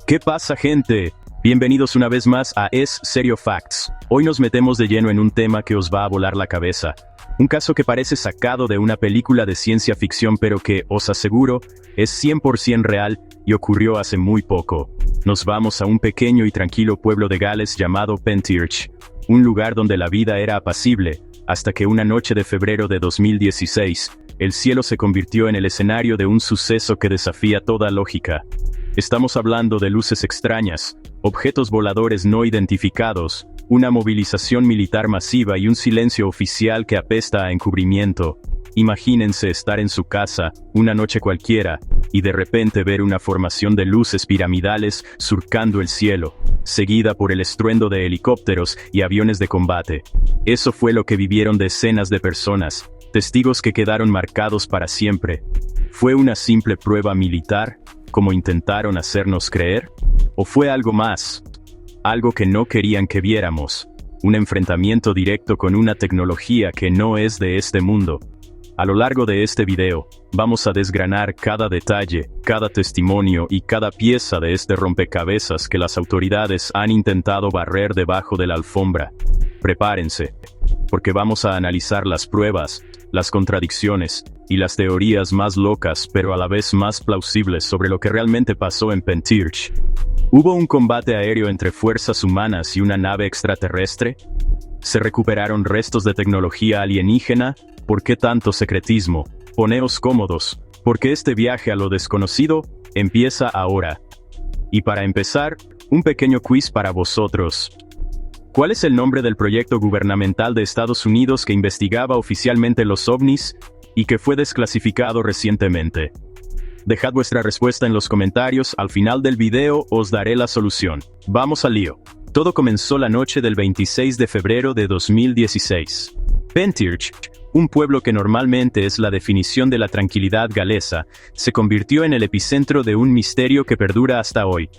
¿Qué pasa, gente? Bienvenidos una vez más a Es Serio Facts. Hoy nos metemos de lleno en un tema que os va a volar la cabeza. Un caso que parece sacado de una película de ciencia ficción, pero que, os aseguro, es 100% real y ocurrió hace muy poco. Nos vamos a un pequeño y tranquilo pueblo de Gales llamado Pentirch, un lugar donde la vida era apacible, hasta que una noche de febrero de 2016, el cielo se convirtió en el escenario de un suceso que desafía toda lógica. Estamos hablando de luces extrañas, objetos voladores no identificados, una movilización militar masiva y un silencio oficial que apesta a encubrimiento. Imagínense estar en su casa, una noche cualquiera, y de repente ver una formación de luces piramidales surcando el cielo, seguida por el estruendo de helicópteros y aviones de combate. Eso fue lo que vivieron decenas de personas, testigos que quedaron marcados para siempre. ¿Fue una simple prueba militar, como intentaron hacernos creer? ¿O fue algo más? Algo que no querían que viéramos. Un enfrentamiento directo con una tecnología que no es de este mundo. A lo largo de este video, vamos a desgranar cada detalle, cada testimonio y cada pieza de este rompecabezas que las autoridades han intentado barrer debajo de la alfombra. Prepárense, porque vamos a analizar las pruebas, las contradicciones y las teorías más locas pero a la vez más plausibles sobre lo que realmente pasó en Pentirch. ¿Hubo un combate aéreo entre fuerzas humanas y una nave extraterrestre? ¿Se recuperaron restos de tecnología alienígena? ¿Por qué tanto secretismo? Poneos cómodos, porque este viaje a lo desconocido empieza ahora. Y para empezar, un pequeño quiz para vosotros. ¿Cuál es el nombre del proyecto gubernamental de Estados Unidos que investigaba oficialmente los ovnis y que fue desclasificado recientemente? Dejad vuestra respuesta en los comentarios, al final del video os daré la solución. Vamos al lío. Todo comenzó la noche del 26 de febrero de 2016. Pentirch, un pueblo que normalmente es la definición de la tranquilidad galesa, se convirtió en el epicentro de un misterio que perdura hasta hoy.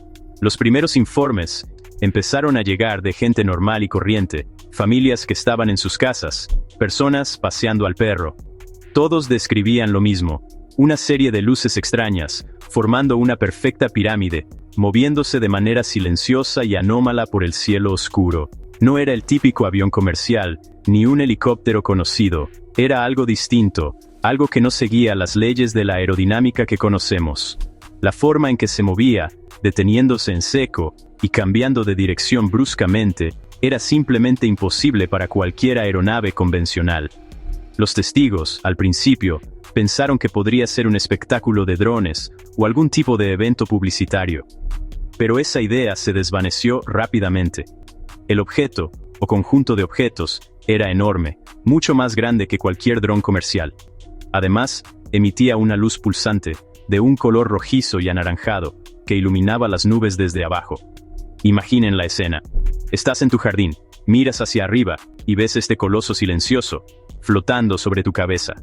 Los primeros informes empezaron a llegar de gente normal y corriente, familias que estaban en sus casas, personas paseando al perro. Todos describían lo mismo. Una serie de luces extrañas, formando una perfecta pirámide, moviéndose de manera silenciosa y anómala por el cielo oscuro. No era el típico avión comercial, ni un helicóptero conocido. Era algo distinto, algo que no seguía las leyes de la aerodinámica que conocemos. La forma en que se movía, deteniéndose en seco y cambiando de dirección bruscamente, era simplemente imposible para cualquier aeronave convencional. Los testigos, al principio, pensaron que podría ser un espectáculo de drones o algún tipo de evento publicitario. Pero esa idea se desvaneció rápidamente. El objeto, o conjunto de objetos, era enorme, mucho más grande que cualquier dron comercial. Además, emitía una luz pulsante, de un color rojizo y anaranjado, que iluminaba las nubes desde abajo. Imaginen la escena. Estás en tu jardín, miras hacia arriba, y ves este coloso silencioso, flotando sobre tu cabeza.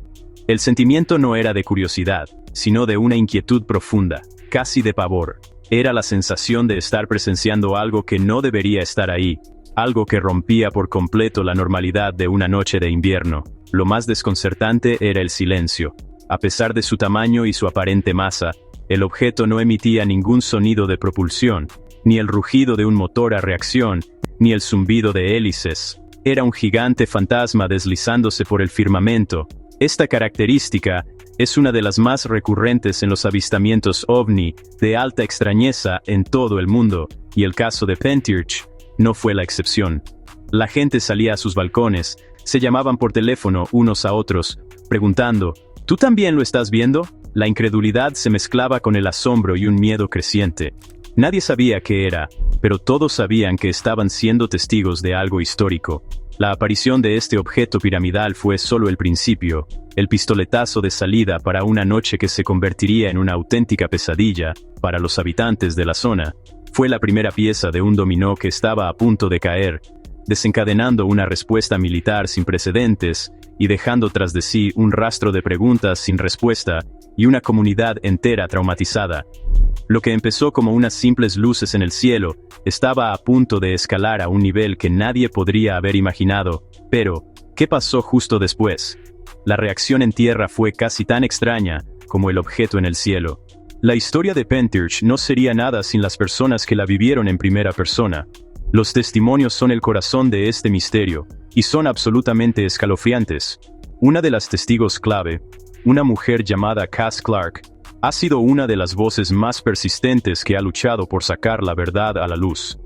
El sentimiento no era de curiosidad, sino de una inquietud profunda, casi de pavor. Era la sensación de estar presenciando algo que no debería estar ahí, algo que rompía por completo la normalidad de una noche de invierno. Lo más desconcertante era el silencio. A pesar de su tamaño y su aparente masa, el objeto no emitía ningún sonido de propulsión, ni el rugido de un motor a reacción, ni el zumbido de hélices. Era un gigante fantasma deslizándose por el firmamento. Esta característica es una de las más recurrentes en los avistamientos ovni de alta extrañeza en todo el mundo, y el caso de Pentirch no fue la excepción. La gente salía a sus balcones, se llamaban por teléfono unos a otros, preguntando, ¿tú también lo estás viendo? La incredulidad se mezclaba con el asombro y un miedo creciente. Nadie sabía qué era, pero todos sabían que estaban siendo testigos de algo histórico. La aparición de este objeto piramidal fue solo el principio, el pistoletazo de salida para una noche que se convertiría en una auténtica pesadilla para los habitantes de la zona. Fue la primera pieza de un dominó que estaba a punto de caer, desencadenando una respuesta militar sin precedentes y dejando tras de sí un rastro de preguntas sin respuesta y una comunidad entera traumatizada. Lo que empezó como unas simples luces en el cielo, estaba a punto de escalar a un nivel que nadie podría haber imaginado. Pero, ¿qué pasó justo después? La reacción en tierra fue casi tan extraña como el objeto en el cielo. La historia de Pentirch no sería nada sin las personas que la vivieron en primera persona. Los testimonios son el corazón de este misterio, y son absolutamente escalofriantes. Una de las testigos clave, una mujer llamada Cass Clark, ha sido una de las voces más persistentes que ha luchado por sacar la verdad a la luz.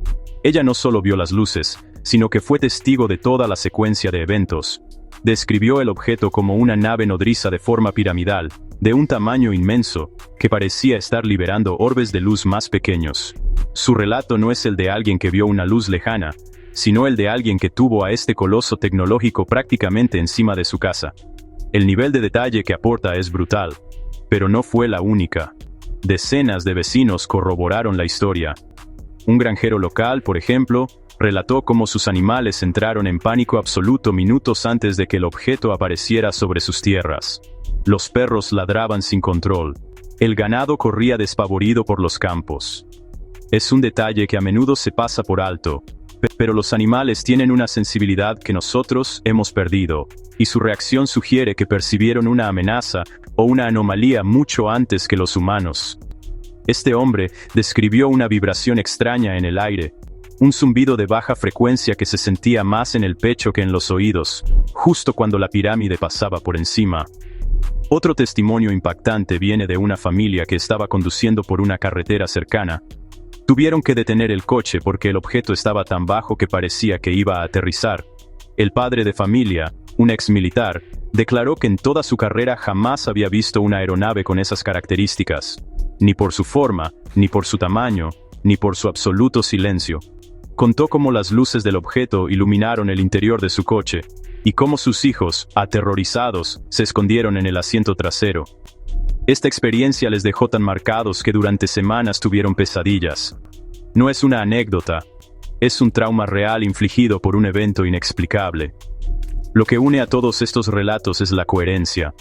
Ella no solo vio las luces, sino que fue testigo de toda la secuencia de eventos. Describió el objeto como una nave nodriza de forma piramidal, de un tamaño inmenso, que parecía estar liberando orbes de luz más pequeños. Su relato no es el de alguien que vio una luz lejana, sino el de alguien que tuvo a este coloso tecnológico prácticamente encima de su casa. El nivel de detalle que aporta es brutal, pero no fue la única. Decenas de vecinos corroboraron la historia. Un granjero local, por ejemplo, relató cómo sus animales entraron en pánico absoluto minutos antes de que el objeto apareciera sobre sus tierras. Los perros ladraban sin control. El ganado corría despavorido por los campos. Es un detalle que a menudo se pasa por alto, pero los animales tienen una sensibilidad que nosotros hemos perdido, y su reacción sugiere que percibieron una amenaza o una anomalía mucho antes que los humanos. Este hombre describió una vibración extraña en el aire, un zumbido de baja frecuencia que se sentía más en el pecho que en los oídos, justo cuando la pirámide pasaba por encima. Otro testimonio impactante viene de una familia que estaba conduciendo por una carretera cercana. Tuvieron que detener el coche porque el objeto estaba tan bajo que parecía que iba a aterrizar. El padre de familia, un ex militar, declaró que en toda su carrera jamás había visto una aeronave con esas características, ni por su forma, ni por su tamaño, ni por su absoluto silencio. Contó cómo las luces del objeto iluminaron el interior de su coche, y cómo sus hijos, aterrorizados, se escondieron en el asiento trasero. Esta experiencia les dejó tan marcados que durante semanas tuvieron pesadillas. No es una anécdota, es un trauma real infligido por un evento inexplicable. Lo que une a todos estos relatos es la coherencia.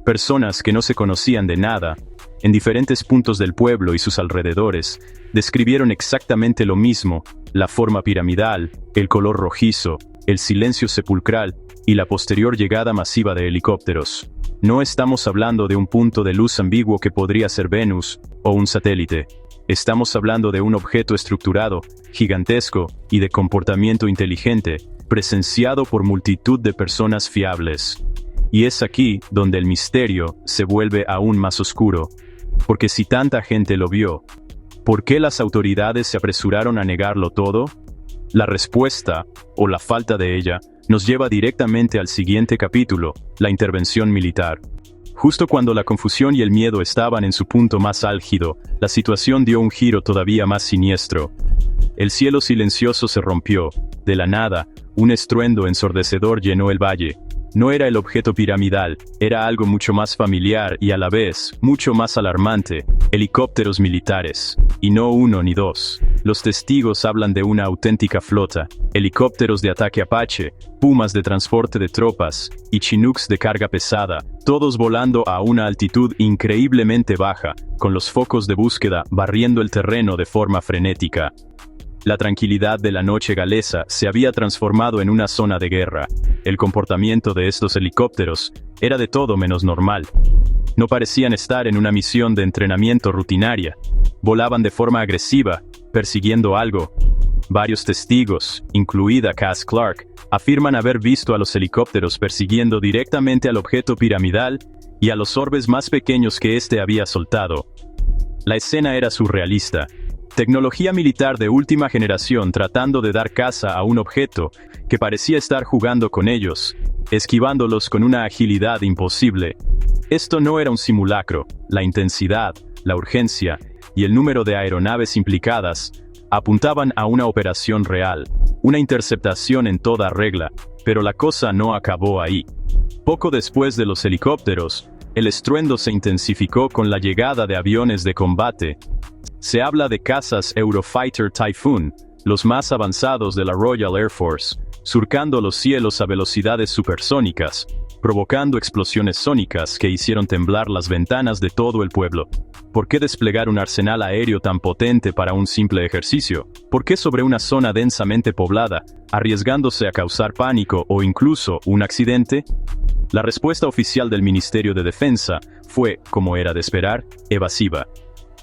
Personas que no se conocían de nada, en diferentes puntos del pueblo y sus alrededores, describieron exactamente lo mismo: la forma piramidal, el color rojizo, el silencio sepulcral y la posterior llegada masiva de helicópteros. No estamos hablando de un punto de luz ambiguo que podría ser Venus o un satélite. Estamos hablando de un objeto estructurado, gigantesco y de comportamiento inteligente, presenciado por multitud de personas fiables. Y es aquí donde el misterio se vuelve aún más oscuro. Porque si tanta gente lo vio, ¿por qué las autoridades se apresuraron a negarlo todo? La respuesta, o la falta de ella, nos lleva directamente al siguiente capítulo, la intervención militar. Justo cuando la confusión y el miedo estaban en su punto más álgido, la situación dio un giro todavía más siniestro. El cielo silencioso se rompió. De la nada, un estruendo ensordecedor llenó el valle. No era el objeto piramidal, era algo mucho más familiar y a la vez, mucho más alarmante: helicópteros militares. Y no uno ni dos. Los testigos hablan de una auténtica flota: helicópteros de ataque Apache, Pumas de transporte de tropas, y Chinooks de carga pesada, todos volando a una altitud increíblemente baja, con los focos de búsqueda barriendo el terreno de forma frenética. La tranquilidad de la noche galesa se había transformado en una zona de guerra. El comportamiento de estos helicópteros era de todo menos normal. No parecían estar en una misión de entrenamiento rutinaria. Volaban de forma agresiva, persiguiendo algo. Varios testigos, incluida Cass Clark, afirman haber visto a los helicópteros persiguiendo directamente al objeto piramidal y a los orbes más pequeños que éste había soltado. La escena era surrealista. Tecnología militar de última generación tratando de dar caza a un objeto que parecía estar jugando con ellos, esquivándolos con una agilidad imposible. Esto no era un simulacro. La intensidad, la urgencia y el número de aeronaves implicadas apuntaban a una operación real, una interceptación en toda regla, pero la cosa no acabó ahí. Poco después de los helicópteros, el estruendo se intensificó con la llegada de aviones de combate. Se habla de cazas Eurofighter Typhoon, los más avanzados de la Royal Air Force, surcando los cielos a velocidades supersónicas, provocando explosiones sónicas que hicieron temblar las ventanas de todo el pueblo. ¿Por qué desplegar un arsenal aéreo tan potente para un simple ejercicio? ¿Por qué sobre una zona densamente poblada, arriesgándose a causar pánico o incluso un accidente? La respuesta oficial del Ministerio de Defensa fue, como era de esperar, evasiva.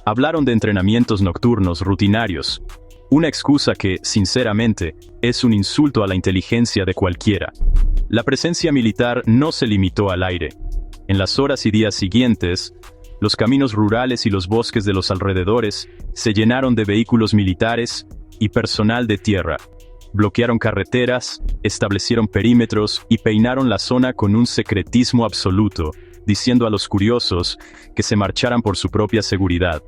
Hablaron de entrenamientos nocturnos rutinarios, una excusa que, sinceramente, es un insulto a la inteligencia de cualquiera. La presencia militar no se limitó al aire. En las horas y días siguientes, los caminos rurales y los bosques de los alrededores se llenaron de vehículos militares y personal de tierra. Bloquearon carreteras, establecieron perímetros y peinaron la zona con un secretismo absoluto, diciendo a los curiosos que se marcharan por su propia seguridad.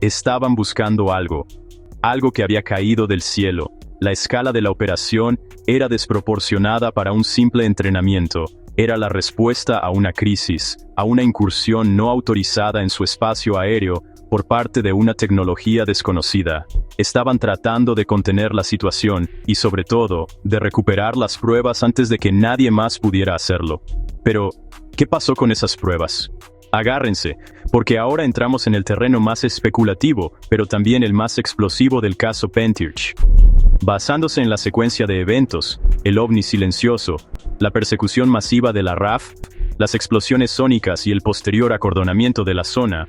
Estaban buscando algo que había caído del cielo. La escala de la operación era desproporcionada para un simple entrenamiento. Era la respuesta a una crisis, a una incursión no autorizada en su espacio aéreo por parte de una tecnología desconocida. Estaban tratando de contener la situación y, sobre todo, de recuperar las pruebas antes de que nadie más pudiera hacerlo. Pero, ¿qué pasó con esas pruebas? Agárrense, porque ahora entramos en el terreno más especulativo, pero también el más explosivo del caso Pentirch. Basándose en la secuencia de eventos, el ovni silencioso, la persecución masiva de la RAF, las explosiones sónicas y el posterior acordonamiento de la zona,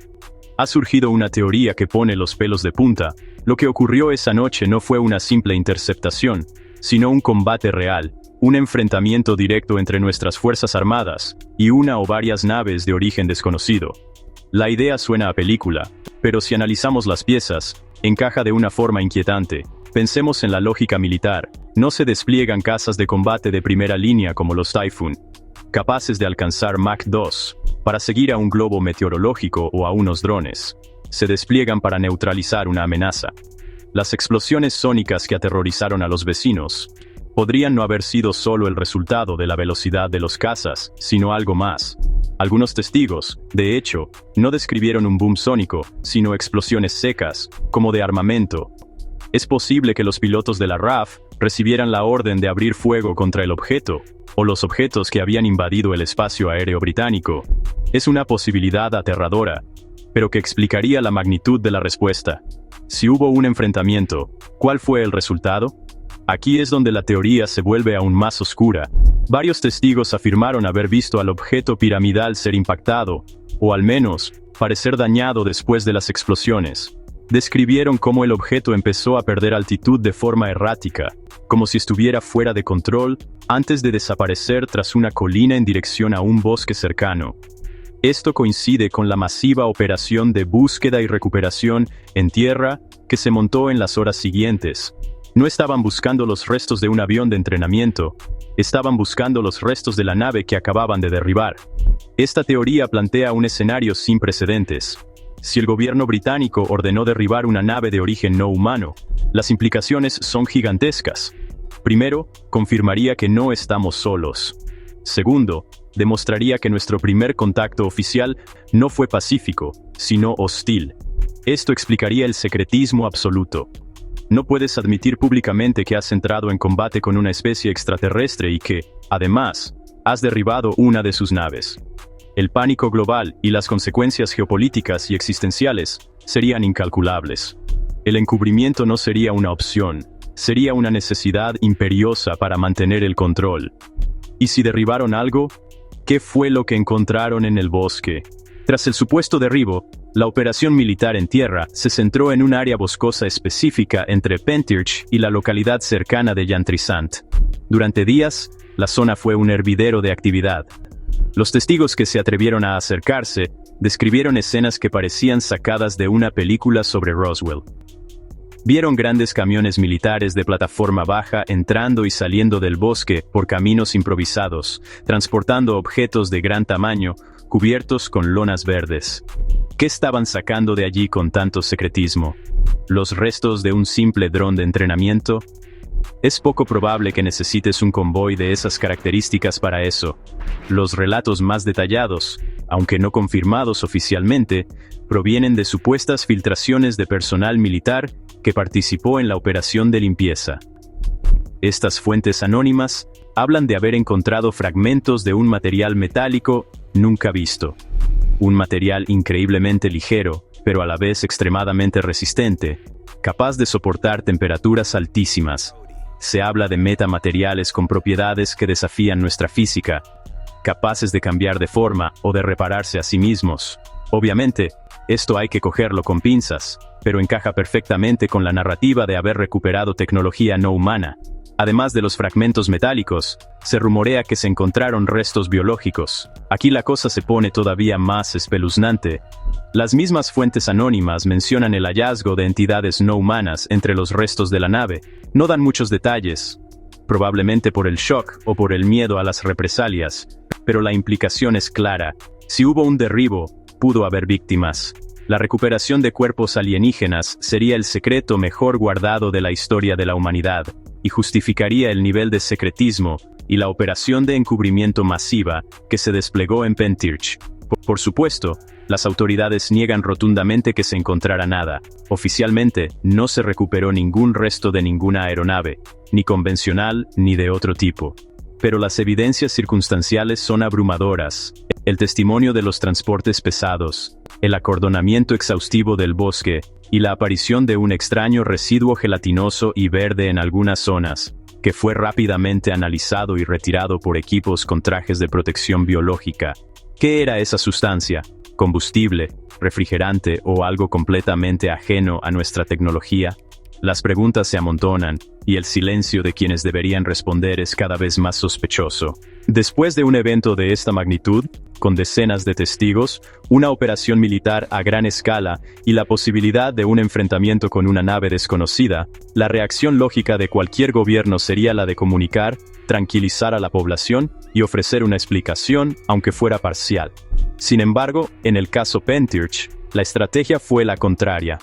ha surgido una teoría que pone los pelos de punta. Lo que ocurrió esa noche no fue una simple interceptación, sino un combate real, un enfrentamiento directo entre nuestras Fuerzas Armadas y una o varias naves de origen desconocido. La idea suena a película, pero si analizamos las piezas, encaja de una forma inquietante. Pensemos en la lógica militar. No se despliegan cazas de combate de primera línea como los Typhoon, capaces de alcanzar Mach 2, para seguir a un globo meteorológico o a unos drones. Se despliegan para neutralizar una amenaza. Las explosiones sónicas que aterrorizaron a los vecinos podrían no haber sido solo el resultado de la velocidad de los cazas, sino algo más. Algunos testigos, de hecho, no describieron un boom sónico, sino explosiones secas, como de armamento. Es posible que los pilotos de la RAF recibieran la orden de abrir fuego contra el objeto, o los objetos que habían invadido el espacio aéreo británico. Es una posibilidad aterradora, pero que explicaría la magnitud de la respuesta. Si hubo un enfrentamiento, ¿cuál fue el resultado? Aquí es donde la teoría se vuelve aún más oscura. Varios testigos afirmaron haber visto al objeto piramidal ser impactado, o al menos, parecer dañado después de las explosiones. Describieron cómo el objeto empezó a perder altitud de forma errática, como si estuviera fuera de control, antes de desaparecer tras una colina en dirección a un bosque cercano. Esto coincide con la masiva operación de búsqueda y recuperación en tierra que se montó en las horas siguientes. No estaban buscando los restos de un avión de entrenamiento, estaban buscando los restos de la nave que acababan de derribar. Esta teoría plantea un escenario sin precedentes. Si el gobierno británico ordenó derribar una nave de origen no humano, las implicaciones son gigantescas. Primero, confirmaría que no estamos solos. Segundo, demostraría que nuestro primer contacto oficial no fue pacífico, sino hostil. Esto explicaría el secretismo absoluto. No puedes admitir públicamente que has entrado en combate con una especie extraterrestre y que, además, has derribado una de sus naves. El pánico global y las consecuencias geopolíticas y existenciales serían incalculables. El encubrimiento no sería una opción, sería una necesidad imperiosa para mantener el control. ¿Y si derribaron algo? ¿Qué fue lo que encontraron en el bosque? Tras el supuesto derribo, la operación militar en tierra se centró en un área boscosa específica entre Pentirch y la localidad cercana de Yantrisant. Durante días, la zona fue un hervidero de actividad. Los testigos que se atrevieron a acercarse describieron escenas que parecían sacadas de una película sobre Roswell. Vieron grandes camiones militares de plataforma baja entrando y saliendo del bosque por caminos improvisados, transportando objetos de gran tamaño, cubiertos con lonas verdes. ¿Qué estaban sacando de allí con tanto secretismo? ¿Los restos de un simple dron de entrenamiento? Es poco probable que necesites un convoy de esas características para eso. Los relatos más detallados, aunque no confirmados oficialmente, provienen de supuestas filtraciones de personal militar que participó en la operación de limpieza. Estas fuentes anónimas hablan de haber encontrado fragmentos de un material metálico nunca visto. Un material increíblemente ligero, pero a la vez extremadamente resistente, capaz de soportar temperaturas altísimas. Se habla de metamateriales con propiedades que desafían nuestra física. capaces de cambiar de forma o de repararse a sí mismos. Obviamente, esto hay que cogerlo con pinzas, pero encaja perfectamente con la narrativa de haber recuperado tecnología no humana. Además de los fragmentos metálicos, se rumorea que se encontraron restos biológicos. Aquí la cosa se pone todavía más espeluznante. Las mismas fuentes anónimas mencionan el hallazgo de entidades no humanas entre los restos de la nave. No dan muchos detalles, probablemente por el shock o por el miedo a las represalias, pero la implicación es clara. Si hubo un derribo, pudo haber víctimas. La recuperación de cuerpos alienígenas sería el secreto mejor guardado de la historia de la humanidad, y justificaría el nivel de secretismo y la operación de encubrimiento masiva que se desplegó en Pentirch. Por supuesto, las autoridades niegan rotundamente que se encontrara nada. Oficialmente, no se recuperó ningún resto de ninguna aeronave, ni convencional ni de otro tipo. Pero las evidencias circunstanciales son abrumadoras. El testimonio de los transportes pesados, el acordonamiento exhaustivo del bosque, y la aparición de un extraño residuo gelatinoso y verde en algunas zonas, que fue rápidamente analizado y retirado por equipos con trajes de protección biológica. ¿Qué era esa sustancia? ¿Combustible, refrigerante o algo completamente ajeno a nuestra tecnología? Las preguntas se amontonan, y el silencio de quienes deberían responder es cada vez más sospechoso. Después de un evento de esta magnitud, con decenas de testigos, una operación militar a gran escala y la posibilidad de un enfrentamiento con una nave desconocida, la reacción lógica de cualquier gobierno sería la de comunicar, tranquilizar a la población y ofrecer una explicación, aunque fuera parcial. Sin embargo, en el caso Pentirch, la estrategia fue la contraria.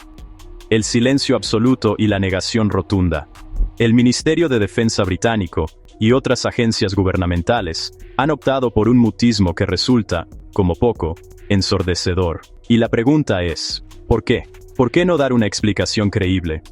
El silencio absoluto y la negación rotunda. El Ministerio de Defensa británico y otras agencias gubernamentales han optado por un mutismo que resulta, como poco, ensordecedor. Y la pregunta es, ¿por qué? ¿Por qué no dar una explicación creíble?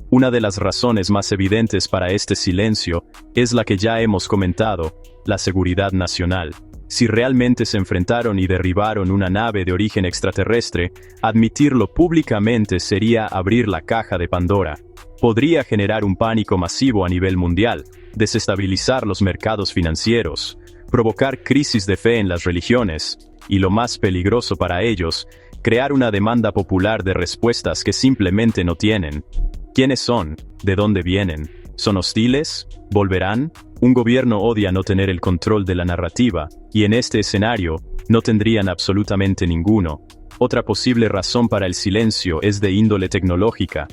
Una de las razones más evidentes para este silencio es la que ya hemos comentado, la seguridad nacional. Si realmente se enfrentaron y derribaron una nave de origen extraterrestre, admitirlo públicamente sería abrir la caja de Pandora. Podría generar un pánico masivo a nivel mundial, desestabilizar los mercados financieros, provocar crisis de fe en las religiones, y lo más peligroso para ellos, crear una demanda popular de respuestas que simplemente no tienen. ¿Quiénes son? ¿De dónde vienen? ¿Son hostiles? ¿Volverán? Un gobierno odia no tener el control de la narrativa, y en este escenario, no tendrían absolutamente ninguno. Otra posible razón para el silencio es de índole tecnológica.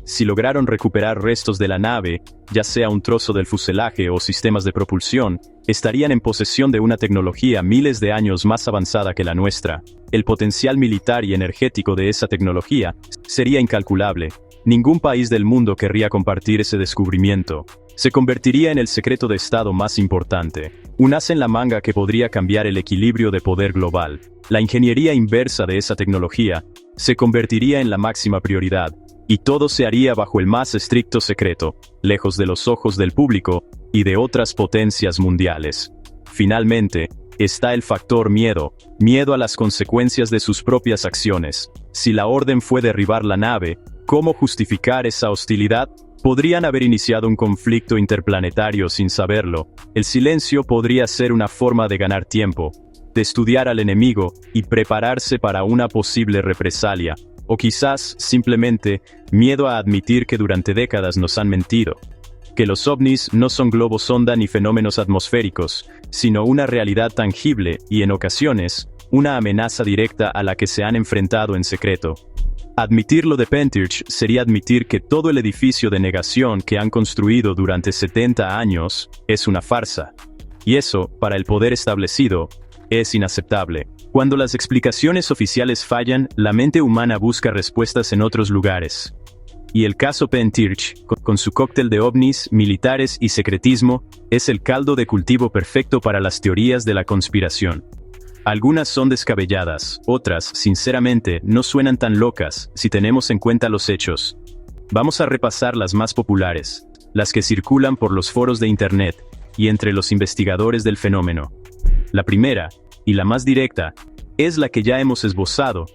Si lograron recuperar restos de la nave, ya sea un trozo del fuselaje o sistemas de propulsión, estarían en posesión de una tecnología miles de años más avanzada que la nuestra. El potencial militar y energético de esa tecnología sería incalculable. Ningún país del mundo querría compartir ese descubrimiento. Se convertiría en el secreto de Estado más importante. Un as en la manga que podría cambiar el equilibrio de poder global. La ingeniería inversa de esa tecnología se convertiría en la máxima prioridad, y todo se haría bajo el más estricto secreto, lejos de los ojos del público y de otras potencias mundiales. Finalmente, está el factor miedo, miedo a las consecuencias de sus propias acciones. Si la orden fue derribar la nave, ¿cómo justificar esa hostilidad? Podrían haber iniciado un conflicto interplanetario sin saberlo. El silencio podría ser una forma de ganar tiempo, de estudiar al enemigo y prepararse para una posible represalia. O quizás, simplemente, miedo a admitir que durante décadas nos han mentido. Que los ovnis no son globos sonda ni fenómenos atmosféricos, sino una realidad tangible y, en ocasiones, una amenaza directa a la que se han enfrentado en secreto. Admitir lo de Pentirch sería admitir que todo el edificio de negación que han construido durante 70 años es una farsa. Y eso, para el poder establecido, es inaceptable. Cuando las explicaciones oficiales fallan, la mente humana busca respuestas en otros lugares. Y el caso Pentirch, con su cóctel de ovnis, militares y secretismo, es el caldo de cultivo perfecto para las teorías de la conspiración. Algunas son descabelladas, otras, sinceramente, no suenan tan locas, si tenemos en cuenta los hechos. Vamos a repasar las más populares, las que circulan por los foros de Internet, y entre los investigadores del fenómeno. La primera, y la más directa, es la que ya hemos esbozado.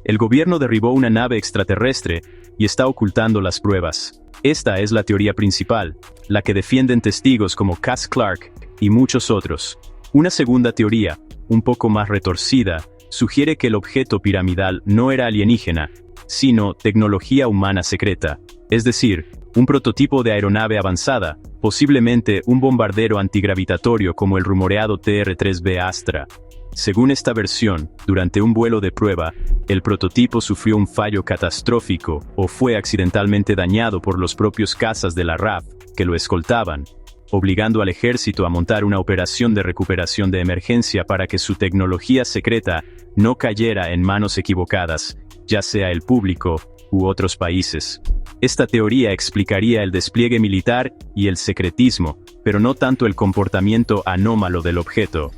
El gobierno derribó una nave extraterrestre, y está ocultando las pruebas. Esta es la teoría principal, la que defienden testigos como Cass Clark, y muchos otros. Una segunda teoría, un poco más retorcida, sugiere que el objeto piramidal no era alienígena, sino tecnología humana secreta, es decir, un prototipo de aeronave avanzada, posiblemente un bombardero antigravitatorio como el rumoreado TR-3B Astra. Según esta versión, durante un vuelo de prueba, el prototipo sufrió un fallo catastrófico o fue accidentalmente dañado por los propios cazas de la RAF que lo escoltaban, obligando al ejército a montar una operación de recuperación de emergencia para que su tecnología secreta no cayera en manos equivocadas, ya sea el público u otros países. Esta teoría explicaría el despliegue militar y el secretismo, pero no tanto el comportamiento anómalo del objeto.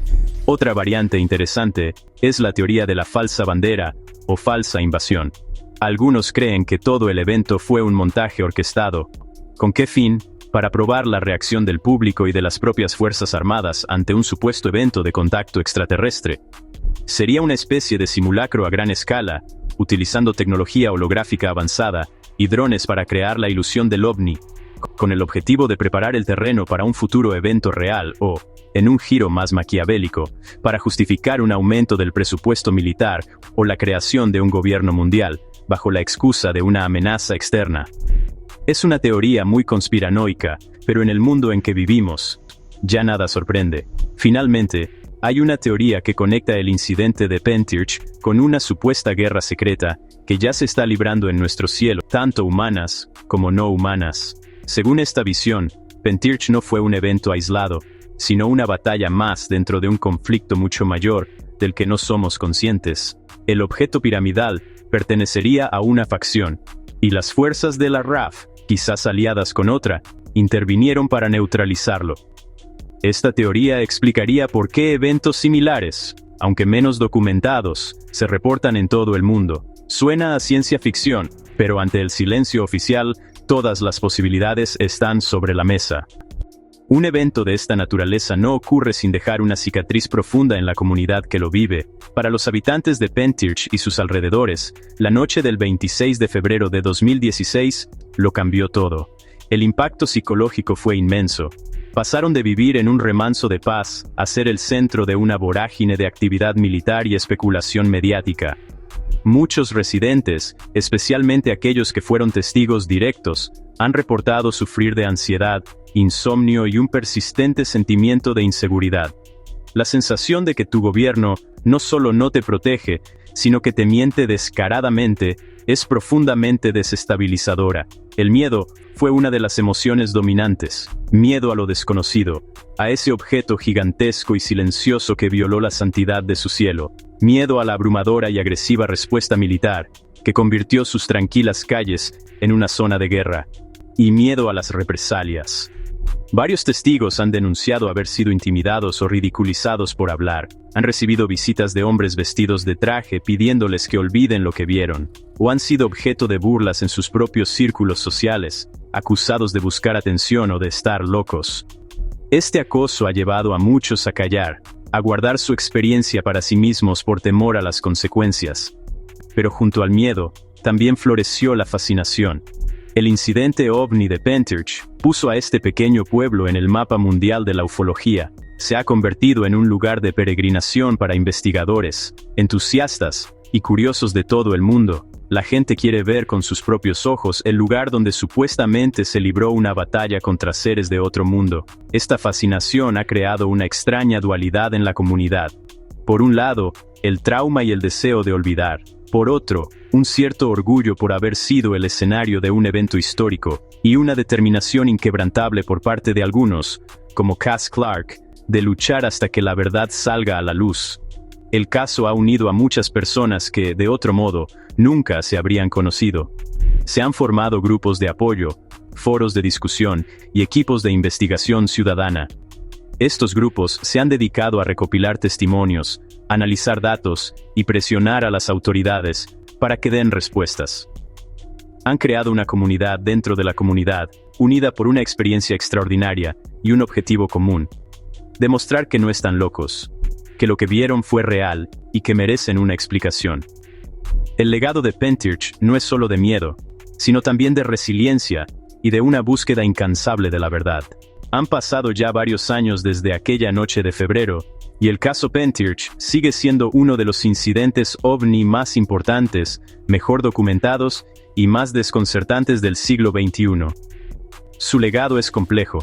Otra variante interesante es la teoría de la falsa bandera o falsa invasión. Algunos creen que todo el evento fue un montaje orquestado. ¿Con qué fin? Para probar la reacción del público y de las propias Fuerzas Armadas ante un supuesto evento de contacto extraterrestre. Sería una especie de simulacro a gran escala, utilizando tecnología holográfica avanzada y drones para crear la ilusión del ovni, con el objetivo de preparar el terreno para un futuro evento real o, en un giro más maquiavélico, para justificar un aumento del presupuesto militar o la creación de un gobierno mundial, bajo la excusa de una amenaza externa. Es una teoría muy conspiranoica, pero en el mundo en que vivimos, ya nada sorprende. Finalmente, hay una teoría que conecta el incidente de Pentirch con una supuesta guerra secreta que ya se está librando en nuestro cielo, tanto humanas como no humanas. Según esta visión, Pentirch no fue un evento aislado, sino una batalla más dentro de un conflicto mucho mayor del que no somos conscientes. El objeto piramidal pertenecería a una facción, y las fuerzas de la RAF, quizás aliadas con otra, intervinieron para neutralizarlo. Esta teoría explicaría por qué eventos similares, aunque menos documentados, se reportan en todo el mundo. Suena a ciencia ficción, pero ante el silencio oficial, todas las posibilidades están sobre la mesa. Un evento de esta naturaleza no ocurre sin dejar una cicatriz profunda en la comunidad que lo vive. Para los habitantes de Pentirch y sus alrededores, la noche del 26 de febrero de 2016 lo cambió todo. El impacto psicológico fue inmenso. Pasaron de vivir en un remanso de paz a ser el centro de una vorágine de actividad militar y especulación mediática. Muchos residentes, especialmente aquellos que fueron testigos directos, han reportado sufrir de ansiedad, insomnio y un persistente sentimiento de inseguridad. La sensación de que tu gobierno no solo no te protege, sino que te miente descaradamente, es profundamente desestabilizadora. El miedo fue una de las emociones dominantes. Miedo a lo desconocido, a ese objeto gigantesco y silencioso que violó la santidad de su cielo. Miedo a la abrumadora y agresiva respuesta militar, que convirtió sus tranquilas calles en una zona de guerra. Y miedo a las represalias. Varios testigos han denunciado haber sido intimidados o ridiculizados por hablar. Han recibido visitas de hombres vestidos de traje pidiéndoles que olviden lo que vieron. O han sido objeto de burlas en sus propios círculos sociales, acusados de buscar atención o de estar locos. Este acoso ha llevado a muchos a callar, a guardar su experiencia para sí mismos por temor a las consecuencias. Pero junto al miedo, también floreció la fascinación. El incidente ovni de Pentirch puso a este pequeño pueblo en el mapa mundial de la ufología. Se ha convertido en un lugar de peregrinación para investigadores, entusiastas y curiosos de todo el mundo. La gente quiere ver con sus propios ojos el lugar donde supuestamente se libró una batalla contra seres de otro mundo. Esta fascinación ha creado una extraña dualidad en la comunidad. Por un lado, el trauma y el deseo de olvidar. Por otro, un cierto orgullo por haber sido el escenario de un evento histórico, y una determinación inquebrantable por parte de algunos, como Cass Clark, de luchar hasta que la verdad salga a la luz. El caso ha unido a muchas personas que, de otro modo, nunca se habrían conocido. Se han formado grupos de apoyo, foros de discusión y equipos de investigación ciudadana. Estos grupos se han dedicado a recopilar testimonios, analizar datos y presionar a las autoridades para que den respuestas. Han creado una comunidad dentro de la comunidad, unida por una experiencia extraordinaria y un objetivo común: demostrar que no están locos, que lo que vieron fue real y que merecen una explicación. El legado de Pentirch no es solo de miedo, sino también de resiliencia y de una búsqueda incansable de la verdad. Han pasado ya varios años desde aquella noche de febrero, Y el caso Pentirch sigue siendo uno de los incidentes OVNI más importantes, mejor documentados y más desconcertantes del siglo XXI. Su legado es complejo.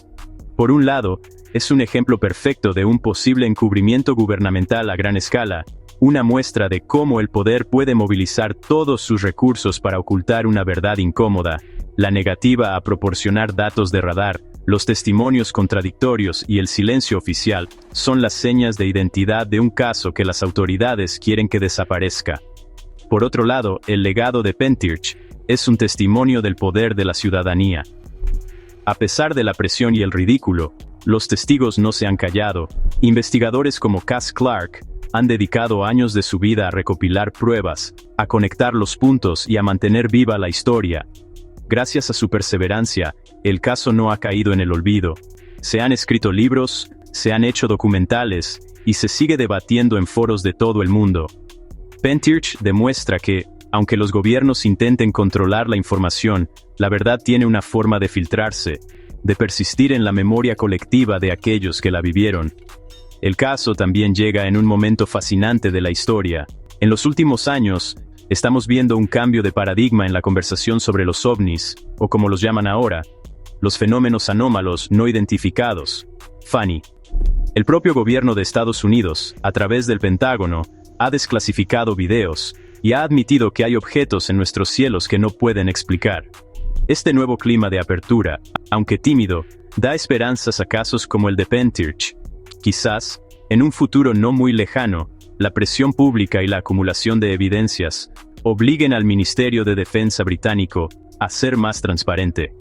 Por un lado, es un ejemplo perfecto de un posible encubrimiento gubernamental a gran escala, una muestra de cómo el poder puede movilizar todos sus recursos para ocultar una verdad incómoda, la negativa a proporcionar datos de radar, los testimonios contradictorios y el silencio oficial son las señas de identidad de un caso que las autoridades quieren que desaparezca. Por otro lado, el legado de Pentirch es un testimonio del poder de la ciudadanía. A pesar de la presión y el ridículo, los testigos no se han callado. Investigadores como Cass Clark han dedicado años de su vida a recopilar pruebas, a conectar los puntos y a mantener viva la historia. Gracias a su perseverancia, el caso no ha caído en el olvido. Se han escrito libros, se han hecho documentales, y se sigue debatiendo en foros de todo el mundo. Pentirch demuestra que, aunque los gobiernos intenten controlar la información, la verdad tiene una forma de filtrarse, de persistir en la memoria colectiva de aquellos que la vivieron. El caso también llega en un momento fascinante de la historia. En los últimos años, estamos viendo un cambio de paradigma en la conversación sobre los ovnis, o como los llaman ahora, los fenómenos anómalos no identificados, FANI. El propio gobierno de Estados Unidos, a través del Pentágono, ha desclasificado videos, y ha admitido que hay objetos en nuestros cielos que no pueden explicar. Este nuevo clima de apertura, aunque tímido, da esperanzas a casos como el de Pentirch. Quizás, en un futuro no muy lejano, la presión pública y la acumulación de evidencias obliguen al Ministerio de Defensa británico a ser más transparente.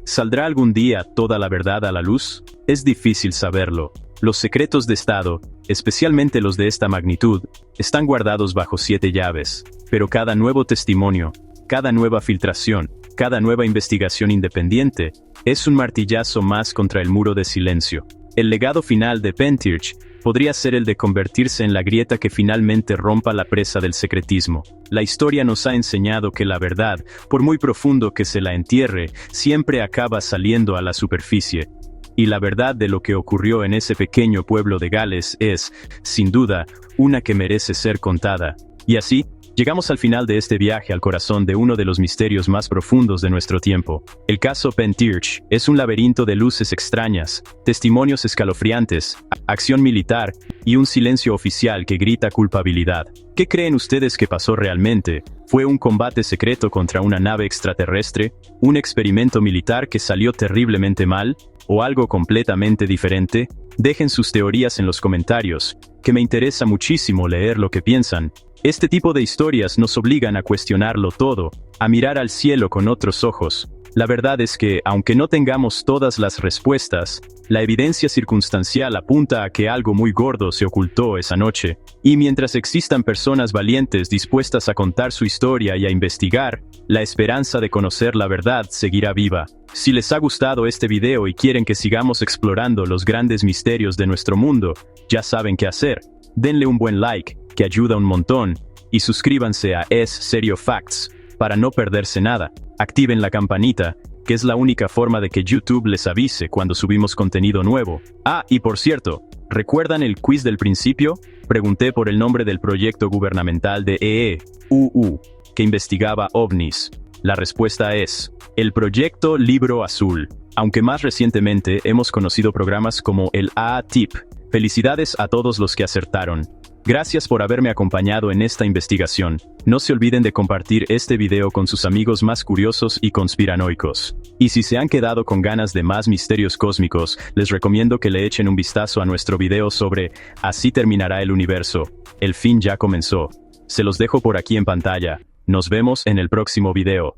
¿Saldrá algún día toda la verdad a la luz? Es difícil saberlo. Los secretos de Estado, especialmente los de esta magnitud, están guardados bajo 7 llaves, pero cada nuevo testimonio, cada nueva filtración, cada nueva investigación independiente, es un martillazo más contra el muro de silencio. El legado final de Pentirch podría ser el de convertirse en la grieta que finalmente rompa la presa del secretismo. La historia nos ha enseñado que la verdad, por muy profundo que se la entierre, siempre acaba saliendo a la superficie. Y la verdad de lo que ocurrió en ese pequeño pueblo de Gales es, sin duda, una que merece ser contada. Y así, llegamos al final de este viaje al corazón de uno de los misterios más profundos de nuestro tiempo. El caso Pentirch es un laberinto de luces extrañas, testimonios escalofriantes, acción militar y un silencio oficial que grita culpabilidad. ¿Qué creen ustedes que pasó realmente? ¿Fue un combate secreto contra una nave extraterrestre? ¿Un experimento militar que salió terriblemente mal? ¿O algo completamente diferente? Dejen sus teorías en los comentarios, que me interesa muchísimo leer lo que piensan. Este tipo de historias nos obligan a cuestionarlo todo, a mirar al cielo con otros ojos. La verdad es que, aunque no tengamos todas las respuestas, la evidencia circunstancial apunta a que algo muy gordo se ocultó esa noche. Y mientras existan personas valientes dispuestas a contar su historia y a investigar, la esperanza de conocer la verdad seguirá viva. Si les ha gustado este video y quieren que sigamos explorando los grandes misterios de nuestro mundo, ya saben qué hacer. Denle un buen like, que ayuda un montón, y suscríbanse a Es Serio Facts, para no perderse nada. Activen la campanita, que es la única forma de que YouTube les avise cuando subimos contenido nuevo. Ah, y por cierto, ¿recuerdan el quiz del principio? Pregunté por el nombre del proyecto gubernamental de EEUU, que investigaba ovnis. La respuesta es, el Proyecto Libro Azul. Aunque más recientemente hemos conocido programas como el AATIP. Felicidades a todos los que acertaron. Gracias por haberme acompañado en esta investigación. No se olviden de compartir este video con sus amigos más curiosos y conspiranoicos. Y si se han quedado con ganas de más misterios cósmicos, les recomiendo que le echen un vistazo a nuestro video sobre Así terminará el universo. El fin ya comenzó. Se los dejo por aquí en pantalla. Nos vemos en el próximo video.